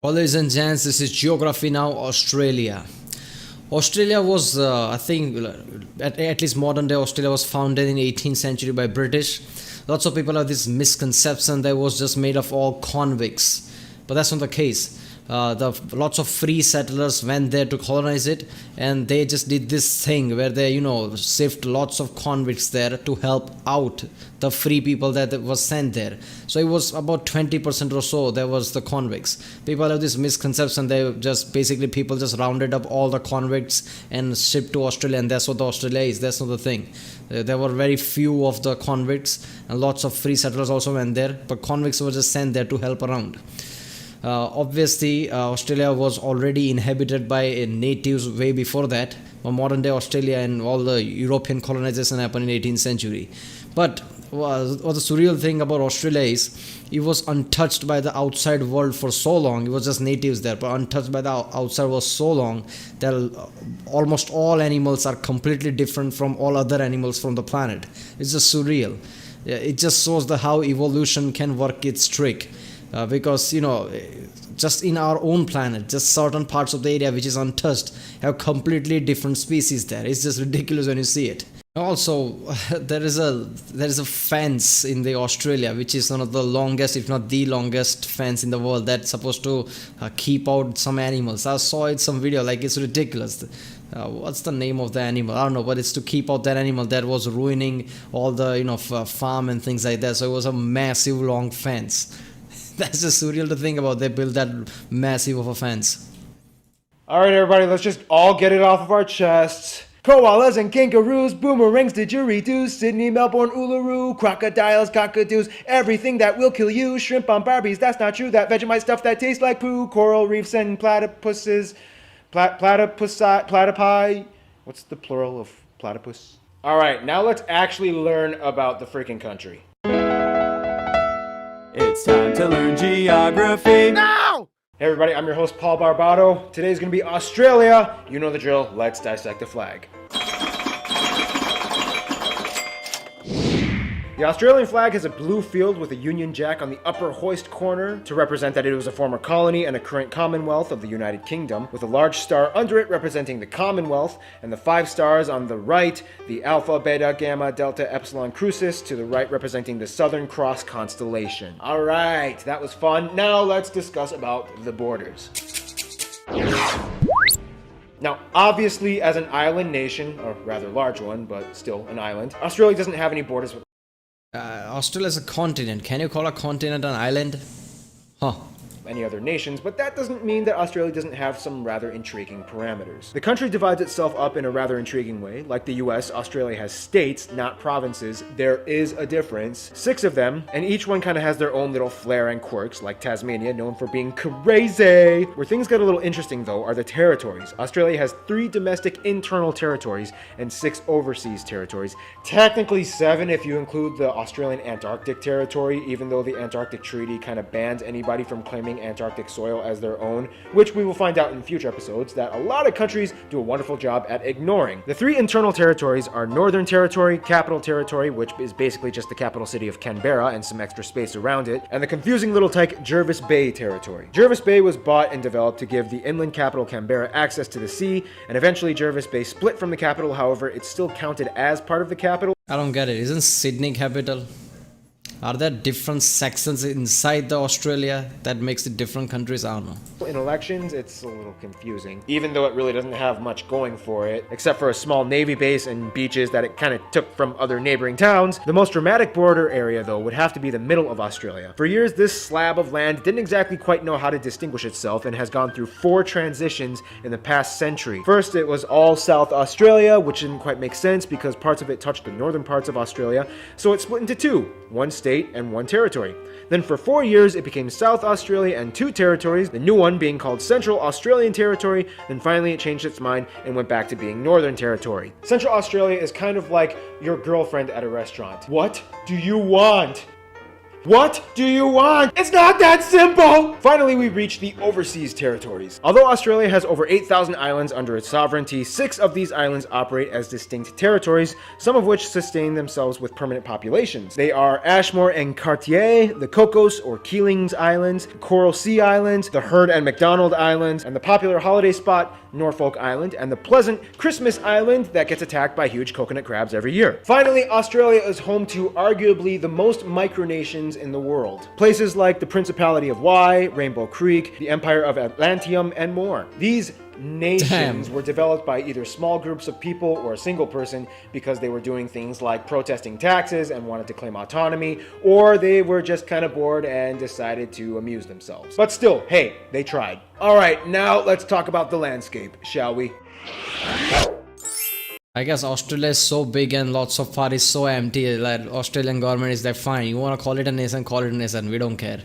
Well, ladies and gents, this is Geography Now, Australia. Australia was, I think, at least modern day Australia was founded in 18th century by British. Lots of people have this misconception that it was just made of all convicts, but that's not the case. The lots of free settlers went there to colonize it, and they just did this thing where they, saved lots of convicts there to help out the free people that was sent there. So it was about 20% or so. There was the convicts. People have this misconception. They just basically people just rounded up all the convicts and shipped to Australia, and that's what the Australia is. That's not the thing. There were very few of the convicts, and lots of free settlers also went there, but convicts were just sent there to help around. Obviously, Australia was already inhabited by natives way before that. Modern day Australia and all the European colonization happened in 18th century. But what the surreal thing about Australia is it was untouched by the outside world for so long. It was just natives there, but untouched by the outside world so long that almost all animals are completely different from all other animals from the planet. It's just surreal. It just shows how evolution can work its trick. Because just in our own planet, just certain parts of the area which is untouched have completely different species there. It's just ridiculous when you see it. Also, there is a fence in the Australia which is one of the longest, if not the longest fence in the world that's supposed to keep out some animals. I saw it some video, like it's ridiculous. What's the name of the animal? I don't know, but it's to keep out that animal that was ruining all the farm and things like that. So it was a massive long fence. That's just surreal to think about. They built that massive of a fence. All right, everybody, let's just all get it off of our chests. Koalas and kangaroos, boomerangs, didgeridoos, Sydney, Melbourne, Uluru, crocodiles, cockatoos, everything that will kill you, shrimp on Barbies, that's not true, that Vegemite stuff that tastes like poo, coral reefs and platypuses, platypi, what's the plural of platypus? All right, now let's actually learn about the freaking country. It's time to learn geography. Now! Hey everybody, I'm your host Paul Barbado. Today's gonna be Australia. You know the drill, let's dissect the flag. The Australian flag has a blue field with a Union Jack on the upper hoist corner to represent that it was a former colony and a current Commonwealth of the United Kingdom, with a large star under it representing the Commonwealth, and the 5 stars on the right, the Alpha, Beta, Gamma, Delta, Epsilon Crucis, to the right representing the Southern Cross constellation. Alright, that was fun. Now let's discuss about the borders. Now, obviously, as an island nation, or rather large one, but still an island, Australia doesn't have any borders with Australia is a continent. Can you call a continent an island? Huh. any other nations, but that doesn't mean that Australia doesn't have some rather intriguing parameters. The country divides itself up in a rather intriguing way. Like the US, Australia has states, not provinces. There is a difference. 6 of them, and each one kind of has their own little flair and quirks, like Tasmania, known for being crazy. Where things get a little interesting, though, are the territories. Australia has 3 domestic internal territories and 6 overseas territories. Technically 7 if you include the Australian Antarctic Territory, even though the Antarctic Treaty kind of bans anybody from claiming Antarctic soil as their own, which we will find out in future episodes that a lot of countries do a wonderful job at ignoring. The 3 internal territories are Northern Territory, Capital Territory, which is basically just the capital city of Canberra and some extra space around it, and the confusing little tyke Jervis Bay Territory. Jervis Bay was bought and developed to give the inland capital Canberra access to the sea, and eventually Jervis Bay split from the capital. However, it's still counted as part of the capital. I don't get it. Isn't Sydney capital? Are there different sections inside the Australia that makes it different countries? I don't know. In elections, it's a little confusing, even though it really doesn't have much going for it, except for a small navy base and beaches that it kind of took from other neighboring towns. The most dramatic border area, though, would have to be the middle of Australia. For years, this slab of land didn't exactly quite know how to distinguish itself and has gone through 4 transitions in the past century. First, it was all South Australia, which didn't quite make sense because parts of it touched the northern parts of Australia, so it split into 2, 1 state and 1 territory. Then for 4 years, it became South Australia and 2 territories, the new one being called Central Australian Territory. Then finally it changed its mind and went back to being Northern Territory. Central Australia is kind of like your girlfriend at a restaurant. What do you want? What do you want? It's not that simple! Finally, we reach the overseas territories. Although Australia has over 8,000 islands under its sovereignty, 6 of these islands operate as distinct territories, some of which sustain themselves with permanent populations. They are Ashmore and Cartier, the Cocos or Keelings Islands, Coral Sea Islands, the Heard and McDonald Islands, and the popular holiday spot Norfolk Island, and the pleasant Christmas Island that gets attacked by huge coconut crabs every year. Finally, Australia is home to arguably the most micronations in the world. Places like the Principality of Wye, Rainbow Creek, the Empire of Atlantium, and more. These nations were developed by either small groups of people or a single person because they were doing things like protesting taxes and wanted to claim autonomy, or they were just kind of bored and decided to amuse themselves. But still, hey, they tried. All right, now let's talk about the landscape, shall we? I guess Australia is so big and lots of far is so empty that Australian government is like, fine, you want to call it a nation, we don't care.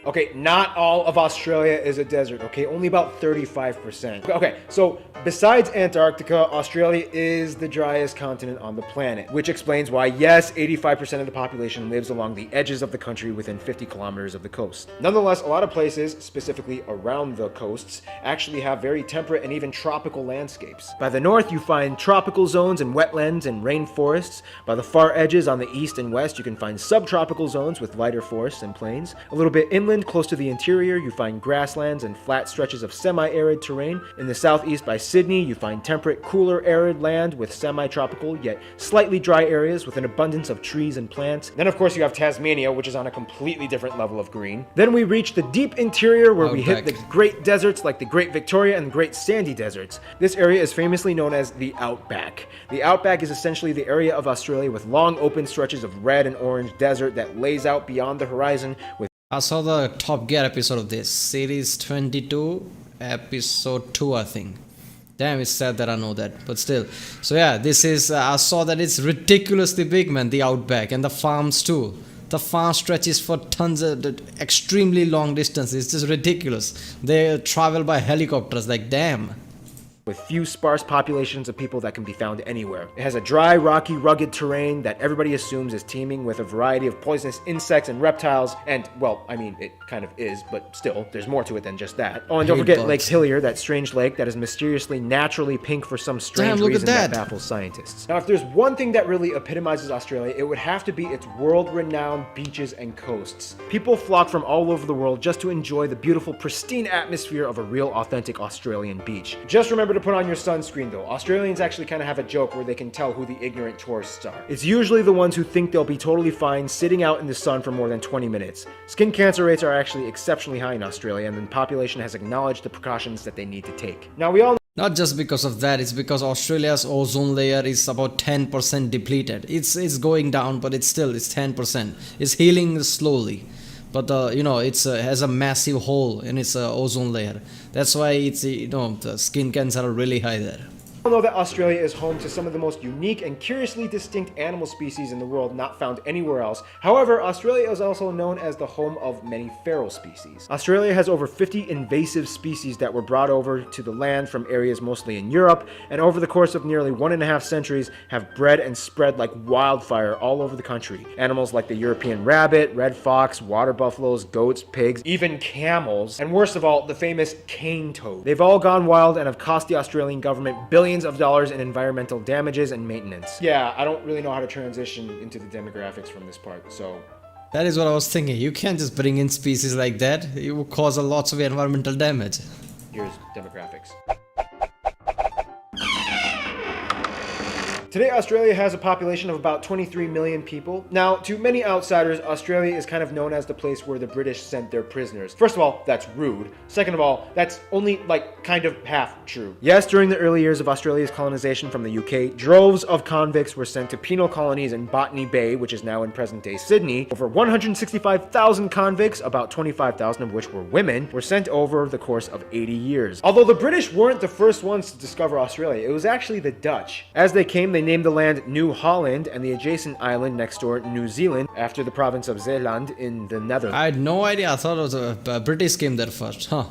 Okay, not all of Australia is a desert, okay? Only about 35%. Okay, so besides Antarctica, Australia is the driest continent on the planet, which explains why, yes, 85% of the population lives along the edges of the country within 50 kilometers of the coast. Nonetheless, a lot of places, specifically around the coasts, actually have very temperate and even tropical landscapes. By the north, you find tropical zones and wetlands and rainforests. By the far edges on the east and west, you can find subtropical zones with lighter forests and plains. A little bit inland, close to the interior, you find grasslands and flat stretches of semi-arid terrain. In the southeast by Sydney, you find temperate, cooler, arid land with semi-tropical yet slightly dry areas with an abundance of trees and plants. Then of course you have Tasmania, which is on a completely different level of green. Then we reach the deep interior where we hit the great deserts like the Great Victoria and the Great Sandy Deserts. This area is famously known as the Outback. The Outback is essentially the area of Australia with long open stretches of red and orange desert that lays out beyond the horizon with I saw the Top Gear episode of this, series 22, episode 2 I think. Damn, it's sad that I know that, but still. So yeah, this is, I saw that it's ridiculously big, man, the Outback, and the farms too. The farm stretches for tons of extremely long distances, it's just ridiculous. They travel by helicopters, like damn. With few sparse populations of people that can be found anywhere. It has a dry, rocky, rugged terrain that everybody assumes is teeming with a variety of poisonous insects and reptiles, and, well, I mean, it kind of is, but still, there's more to it than just that. Oh, and don't forget Lake Hillier, that strange lake that is mysteriously naturally pink for some strange reason that baffles scientists. Now, if there's one thing that really epitomizes Australia, it would have to be its world-renowned beaches and coasts. People flock from all over the world just to enjoy the beautiful, pristine atmosphere of a real, authentic Australian beach. Just remember to put on your sunscreen though. Australians actually kind of have a joke where they can tell who the ignorant tourists are. It's usually the ones who think they'll be totally fine sitting out in the sun for more than 20 minutes. Skin cancer rates are actually exceptionally high in Australia, and the population has acknowledged the precautions that they need to take. Now we all Not just because of that, it's because Australia's ozone layer is about 10% depleted. It's going down, but it's 10%. It's healing slowly. But it's has a massive hole in its ozone layer. That's why it's the skin cancer are really high there. We all know that Australia is home to some of the most unique and curiously distinct animal species in the world not found anywhere else. However, Australia is also known as the home of many feral species. Australia has over 50 invasive species that were brought over to the land from areas mostly in Europe, and over the course of nearly 1.5 centuries have bred and spread like wildfire all over the country. Animals like the European rabbit, red fox, water buffaloes, goats, pigs, even camels, and worst of all, the famous cane toad. They've all gone wild and have cost the Australian government billions of dollars in environmental damages and maintenance. Yeah, I don't really know how to transition into the demographics from this part, so... That is what I was thinking. You can't just bring in species like that. It will cause a lots of environmental damage. Here's demographics. Today, Australia has a population of about 23 million people. Now, to many outsiders, Australia is kind of known as the place where the British sent their prisoners. First of all, that's rude. Second of all, that's only, kind of half true. Yes, during the early years of Australia's colonization from the UK, droves of convicts were sent to penal colonies in Botany Bay, which is now in present-day Sydney. Over 165,000 convicts, about 25,000 of which were women, were sent over the course of 80 years. Although the British weren't the first ones to discover Australia, it was actually the Dutch. As they came, they named the land New Holland and the adjacent island next door New Zealand after the province of Zeeland in the Netherlands. I had no idea. I thought it was a British came there first, huh?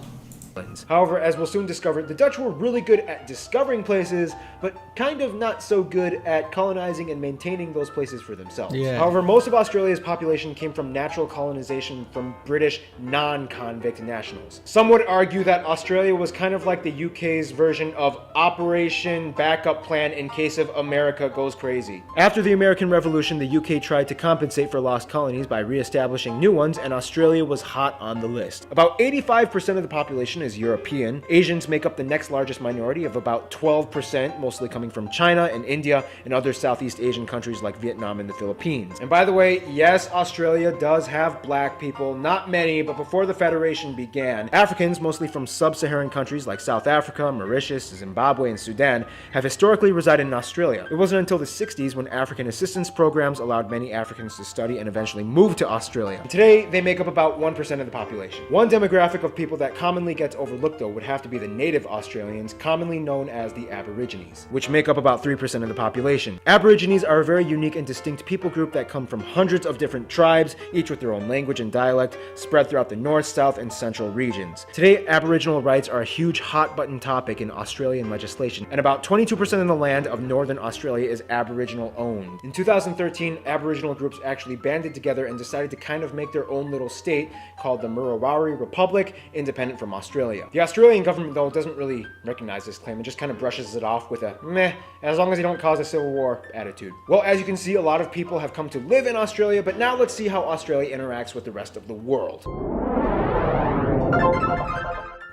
However, as we'll soon discover, the Dutch were really good at discovering places, but kind of not so good at colonizing and maintaining those places for themselves. Yeah. However, most of Australia's population came from natural colonization from British non-convict nationals. Some would argue that Australia was kind of like the UK's version of Operation Backup Plan in case of America goes crazy. After the American Revolution, the UK tried to compensate for lost colonies by re-establishing new ones, and Australia was hot on the list. About 85% of the population is European. Asians make up the next largest minority of about 12%, mostly coming from China and India and other Southeast Asian countries like Vietnam and the Philippines. And by the way, yes, Australia does have black people, not many, but before the Federation began, Africans, mostly from sub-Saharan countries like South Africa, Mauritius, Zimbabwe, and Sudan, have historically resided in Australia. It wasn't until the 60s when African assistance programs allowed many Africans to study and eventually move to Australia. Today, they make up about 1% of the population. One demographic of people that commonly gets overlooked, though, would have to be the native Australians, commonly known as the Aborigines, which make up about 3% of the population. Aborigines are a very unique and distinct people group that come from hundreds of different tribes, each with their own language and dialect, spread throughout the north, south, and central regions. Today, Aboriginal rights are a huge hot-button topic in Australian legislation, and about 22% of the land of northern Australia is Aboriginal owned. In 2013, Aboriginal groups actually banded together and decided to kind of make their own little state called the Murruwarri Republic, independent from Australia. The Australian government, though, doesn't really recognize this claim and just kind of brushes it off with a meh, as long as you don't cause a civil war attitude. Well, as you can see, a lot of people have come to live in Australia, but now let's see how Australia interacts with the rest of the world.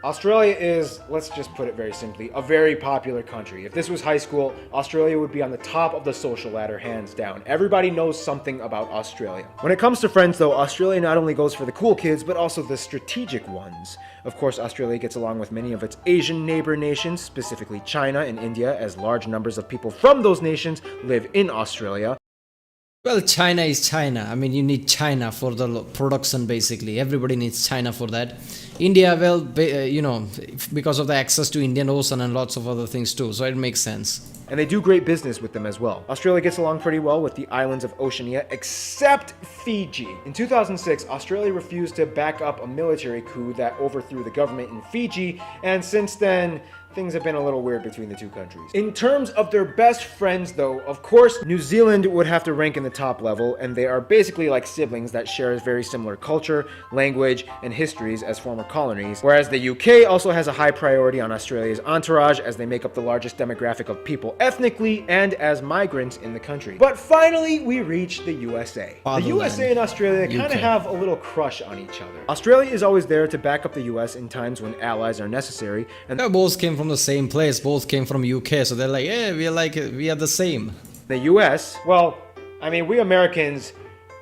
Australia is, let's just put it very simply, a very popular country. If this was high school, Australia would be on the top of the social ladder, hands down. Everybody knows something about Australia. When it comes to friends, though, Australia not only goes for the cool kids, but also the strategic ones. Of course, Australia gets along with many of its Asian neighbor nations, specifically China and India, as large numbers of people from those nations live in Australia. Well, China is China. I mean, you need China for the production, basically. Everybody needs China for that. India, well, because of the access to Indian Ocean and lots of other things too, so it makes sense. And they do great business with them as well. Australia gets along pretty well with the islands of Oceania, except Fiji. In 2006, Australia refused to back up a military coup that overthrew the government in Fiji, and since then, things have been a little weird between the two countries. In terms of their best friends, though, of course, New Zealand would have to rank in the top level, and they are basically like siblings that share a very similar culture, language, and histories as former colonies, whereas the UK also has a high priority on Australia's entourage as they make up the largest demographic of people ethnically and as migrants in the country. But finally, we reach the USA. The USA and Australia kind of have a little crush on each other. Australia is always there to back up the US in times when allies are necessary, and They both came from the same place, both came from UK, so they're like, yeah, we are the same. the US, well, I mean, we Americans,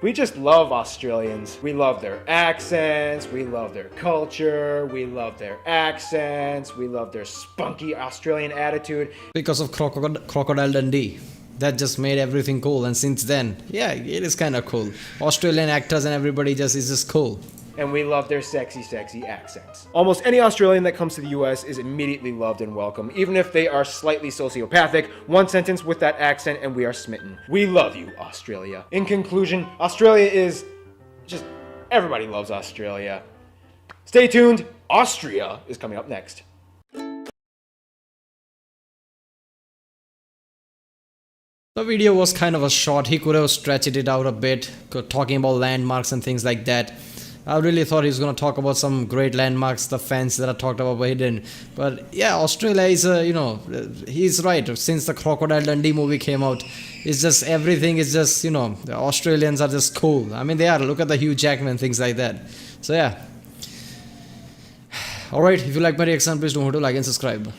we just love Australians. We love their accents, we love their culture, we love their accents, we love their spunky Australian attitude. Because of Crocodile Dundee. That just made everything cool, and since then, yeah, it is kind of cool. Australian actors and everybody is just cool. And we love their sexy, sexy accents. Almost any Australian that comes to the US is immediately loved and welcome, even if they are slightly sociopathic. One sentence with that accent and we are smitten. We love you, Australia. In conclusion, Australia is just, everybody loves Australia. Stay tuned, Austria is coming up next. The video was kind of a short. He could have stretched it out a bit, talking about landmarks and things like that. I really thought he was going to talk about some great landmarks, the fence that I talked about, but he didn't. But yeah, Australia is, he's right. Since the Crocodile Dundee movie came out, it's just, everything is just, the Australians are just cool. I mean, they are. Look at the Hugh Jackman, things like that. So yeah. Alright, if you like my reaction, please don't forget to like and subscribe.